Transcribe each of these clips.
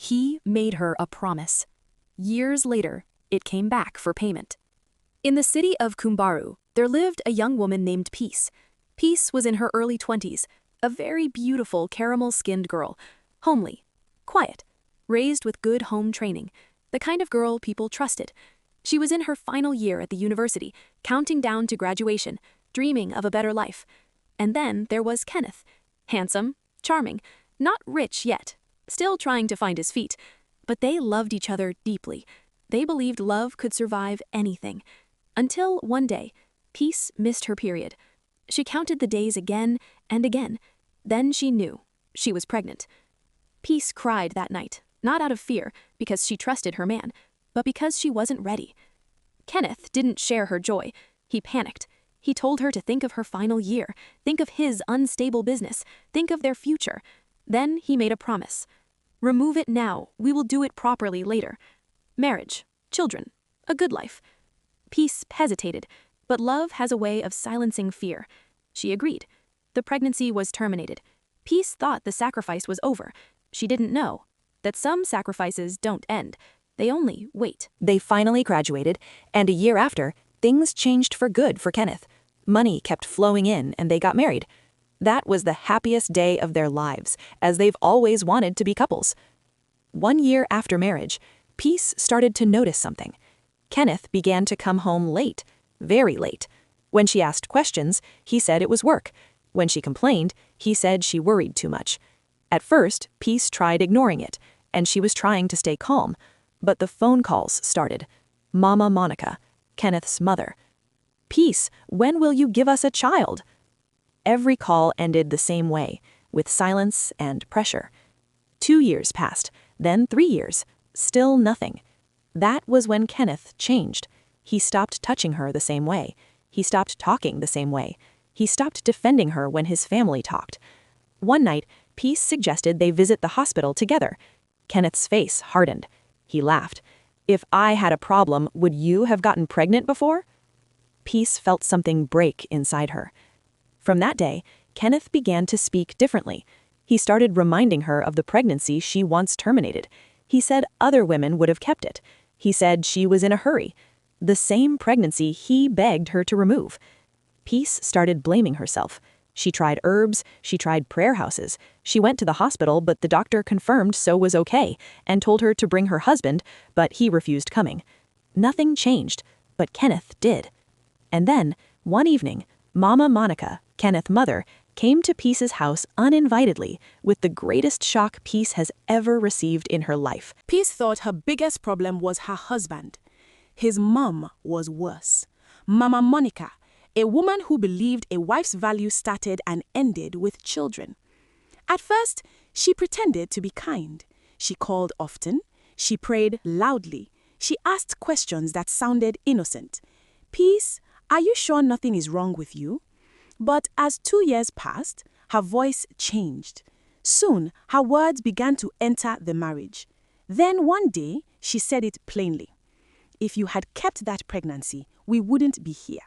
He made her a promise. Years later, it came back for payment. In the city of Kumbaru, there lived a young woman named Peace. Peace was in her early 20s, a very beautiful caramel-skinned girl, homely, quiet, raised with good home training, the kind of girl people trusted. She was in her final year at the university, counting down to graduation, dreaming of a better life. And then there was Kenneth, handsome, charming, not rich yet, still trying to find his feet. But they loved each other deeply. They believed love could survive anything. Until one day, Peace missed her period. She counted the days again and again. Then she knew she was pregnant. Peace cried that night, not out of fear, because she trusted her man, but because she wasn't ready. Kenneth didn't share her joy. He panicked. He told her to think of her final year, think of his unstable business, think of their future. Then he made a promise. Remove it now, we will do it properly later. Marriage, children, a good life. Peace hesitated, but love has a way of silencing fear. She agreed. The pregnancy was terminated. Peace thought the sacrifice was over. She didn't know that some sacrifices don't end. They only wait. They finally graduated, and a year after, things changed for good for Kenneth. Money kept flowing in, and they got married. That was the happiest day of their lives, as they've always wanted to be couples. 1 year after marriage, Peace started to notice something. Kenneth began to come home late, very late. When she asked questions, he said it was work. When she complained, he said she worried too much. At first, Peace tried ignoring it, and she was trying to stay calm. But the phone calls started. Mama Monica, Kenneth's mother. Peace, when will you give us a child? Every call ended the same way, with silence and pressure. 2 years passed, then 3 years. Still nothing. That was when Kenneth changed. He stopped touching her the same way. He stopped talking the same way. He stopped defending her when his family talked. One night, Peace suggested they visit the hospital together. Kenneth's face hardened. He laughed. If I had a problem, would you have gotten pregnant before? Peace felt something break inside her. From that day, Kenneth began to speak differently. He started reminding her of the pregnancy she once terminated. He said other women would have kept it. He said she was in a hurry. The same pregnancy he begged her to remove. Peace started blaming herself. She tried herbs, she tried prayer houses. She went to the hospital, but the doctor confirmed so was okay and told her to bring her husband, but he refused coming. Nothing changed, but Kenneth did. And then, one evening, Mama Monica, Kenneth's mother, came to Peace's house uninvitedly with the greatest shock Peace has ever received in her life. Peace thought her biggest problem was her husband. His mom was worse. Mama Monica, a woman who believed a wife's value started and ended with children. At first, she pretended to be kind. She called often. She prayed loudly. She asked questions that sounded innocent. Peace, are you sure nothing is wrong with you? But as 2 years passed, her voice changed. Soon, her words began to enter the marriage. Then one day, she said it plainly. If you had kept that pregnancy, we wouldn't be here.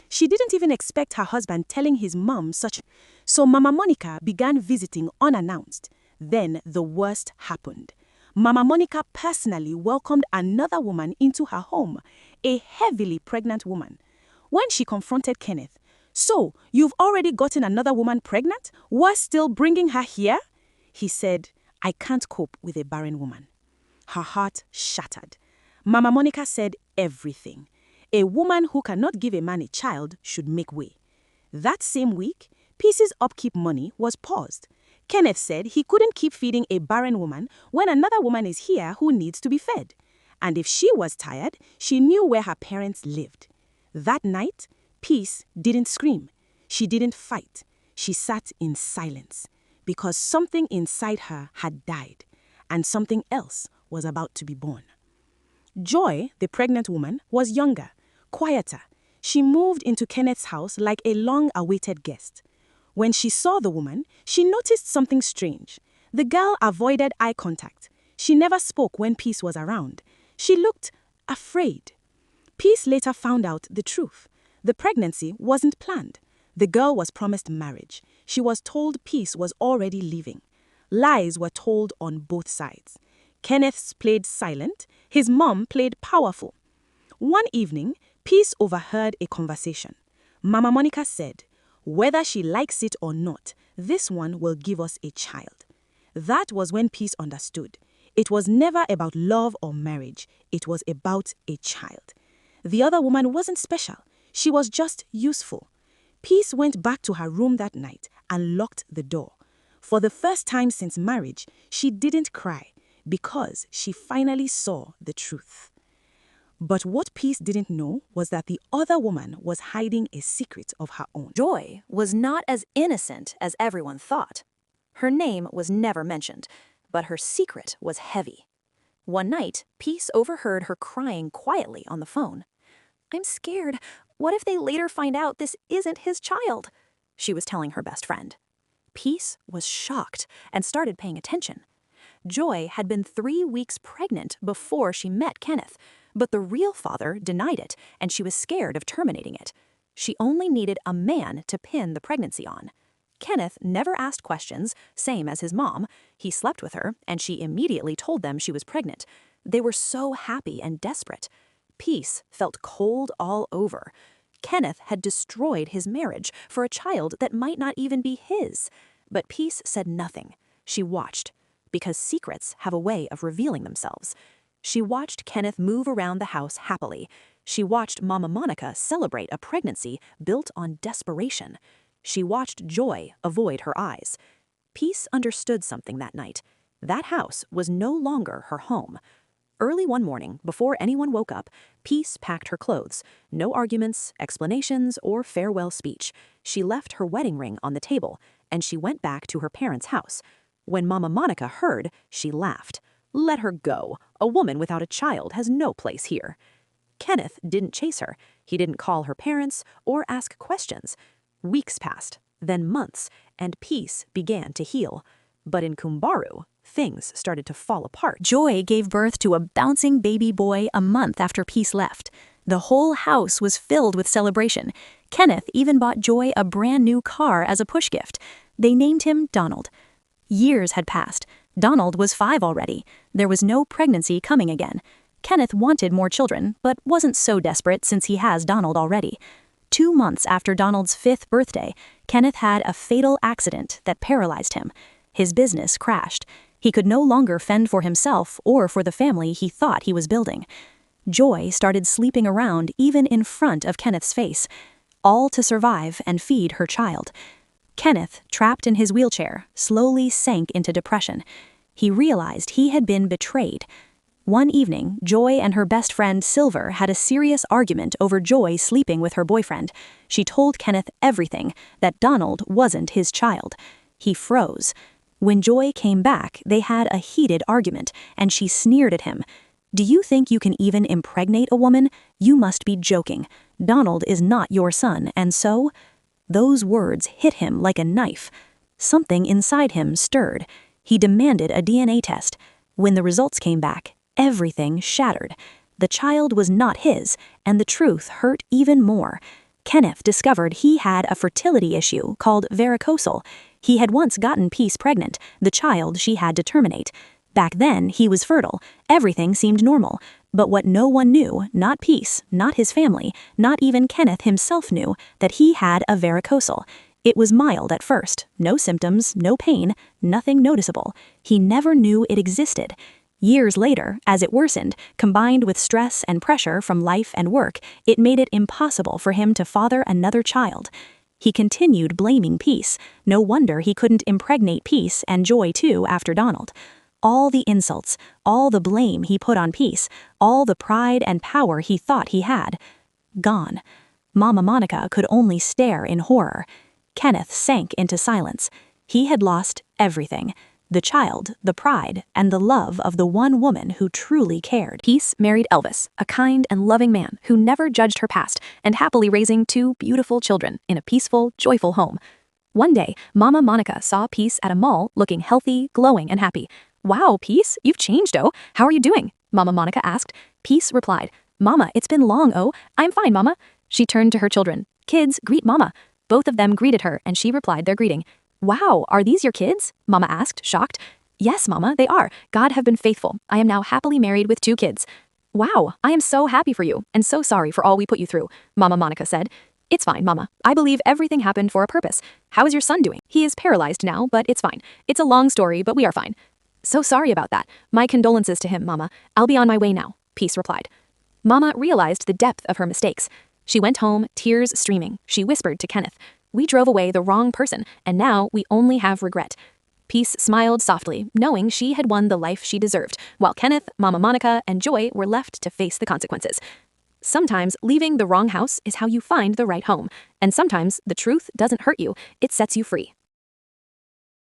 She didn't even expect her husband telling his mom such. So Mama Monica began visiting unannounced. Then the worst happened. Mama Monica personally welcomed another woman into her home, a heavily pregnant woman. When she confronted Kenneth, "So, you've already gotten another woman pregnant? We're still bringing her here?" He said, "I can't cope with a barren woman." Her heart shattered. Mama Monica said everything. A woman who cannot give a man a child should make way. That same week, Peace's upkeep money was paused. Kenneth said he couldn't keep feeding a barren woman when another woman is here who needs to be fed. And if she was tired, she knew where her parents lived. That night, Peace didn't scream. She didn't fight. She sat in silence because something inside her had died and something else was about to be born. Joy, the pregnant woman, was younger, quieter. She moved into Kenneth's house like a long-awaited guest. When she saw the woman, she noticed something strange. The girl avoided eye contact. She never spoke when Peace was around. She looked afraid. Peace later found out the truth. The pregnancy wasn't planned. The girl was promised marriage. She was told Peace was already leaving. Lies were told on both sides. Kenneth played silent, his mom played powerful. One evening, Peace overheard a conversation. Mama Monica said, "Whether she likes it or not, this one will give us a child." That was when Peace understood. It was never about love or marriage. It was about a child. The other woman wasn't special. She was just useful. Peace went back to her room that night and locked the door. For the first time since marriage, she didn't cry because she finally saw the truth. But what Peace didn't know was that the other woman was hiding a secret of her own. Joy was not as innocent as everyone thought. Her name was never mentioned, but her secret was heavy. One night, Peace overheard her crying quietly on the phone. "I'm scared. What if they later find out this isn't his child?" she was telling her best friend. Peace was shocked and started paying attention. Joy had been 3 weeks pregnant before she met Kenneth, but the real father denied it, and she was scared of terminating it. She only needed a man to pin the pregnancy on. Kenneth never asked questions, same as his mom. He slept with her, and she immediately told them she was pregnant. They were so happy and desperate. Peace felt cold all over. Kenneth had destroyed his marriage for a child that might not even be his. But Peace said nothing. She watched, because secrets have a way of revealing themselves. She watched Kenneth move around the house happily. She watched Mama Monica celebrate a pregnancy built on desperation. She watched Joy avoid her eyes. Peace understood something that night. That house was no longer her home. Early one morning, before anyone woke up, Peace packed her clothes. No arguments, explanations, or farewell speech. She left her wedding ring on the table, and she went back to her parents' house. When Mama Monica heard, she laughed. "Let her go. A woman without a child has no place here." Kenneth didn't chase her. He didn't call her parents or ask questions. Weeks passed, then months, and Peace began to heal. But in Kumbaru, things started to fall apart. Joy gave birth to a bouncing baby boy a month after Peace left. The whole house was filled with celebration. Kenneth even bought Joy a brand new car as a push gift. They named him Donald. Years had passed. Donald was 5 already. There was no pregnancy coming again. Kenneth wanted more children, but wasn't so desperate since he has Donald already. 2 months after Donald's 5th birthday, Kenneth had a fatal accident that paralyzed him. His business crashed. He could no longer fend for himself or for the family he thought he was building. Joy started sleeping around even in front of Kenneth's face, all to survive and feed her child. Kenneth, trapped in his wheelchair, slowly sank into depression. He realized he had been betrayed. One evening, Joy and her best friend Silver had a serious argument over Joy sleeping with her boyfriend. She told Kenneth everything, that Donald wasn't his child. He froze. When Joy came back, they had a heated argument, and she sneered at him. "Do you think you can even impregnate a woman? You must be joking. Donald is not your son, and so—" Those words hit him like a knife. Something inside him stirred. He demanded a DNA test. When the results came back, everything shattered. The child was not his, and the truth hurt even more. Kenneth discovered he had a fertility issue called varicocele. He had once gotten Peace pregnant, the child she had to terminate. Back then, he was fertile. Everything seemed normal. But what no one knew, not Peace, not his family, not even Kenneth himself knew, that he had a varicocele. It was mild at first. No symptoms, no pain, nothing noticeable. He never knew it existed. Years later, as it worsened, combined with stress and pressure from life and work, it made it impossible for him to father another child. He continued blaming Peace. No wonder he couldn't impregnate Peace and Joy too after Donald. All the insults, all the blame he put on Peace, all the pride and power he thought he had. Gone. Mama Monica could only stare in horror. Kenneth sank into silence. He had lost everything. The child, the pride, and the love of the one woman who truly cared. Peace married Elvis, a kind and loving man who never judged her past, and happily raising 2 beautiful children in a peaceful, joyful home. One day, Mama Monica saw Peace at a mall looking healthy, glowing, and happy. "Wow, Peace, you've changed, oh. How are you doing?" Mama Monica asked. Peace replied, "Mama, it's been long, oh. I'm fine, Mama." She turned to her children. "Kids, greet Mama." Both of them greeted her, and she replied their greeting. "Wow, are these your kids?" Mama asked, shocked. Yes, Mama, they are. God have been faithful. I am now happily married with 2 kids. Wow, I am so happy for you, and so sorry for all we put you through, Mama Monica said. It's fine, Mama. I believe everything happened for a purpose. How is your son doing? He is paralyzed now, but it's fine. It's a long story, but we are fine. So sorry about that. My condolences to him, Mama. I'll be on my way now, Peace replied. Mama realized the depth of her mistakes. She went home, tears streaming. She whispered to Kenneth, "We drove away the wrong person, and now we only have regret." Peace smiled softly, knowing she had won the life she deserved, while Kenneth, Mama Monica, and Joy were left to face the consequences. Sometimes leaving the wrong house is how you find the right home, and sometimes the truth doesn't hurt you, it sets you free.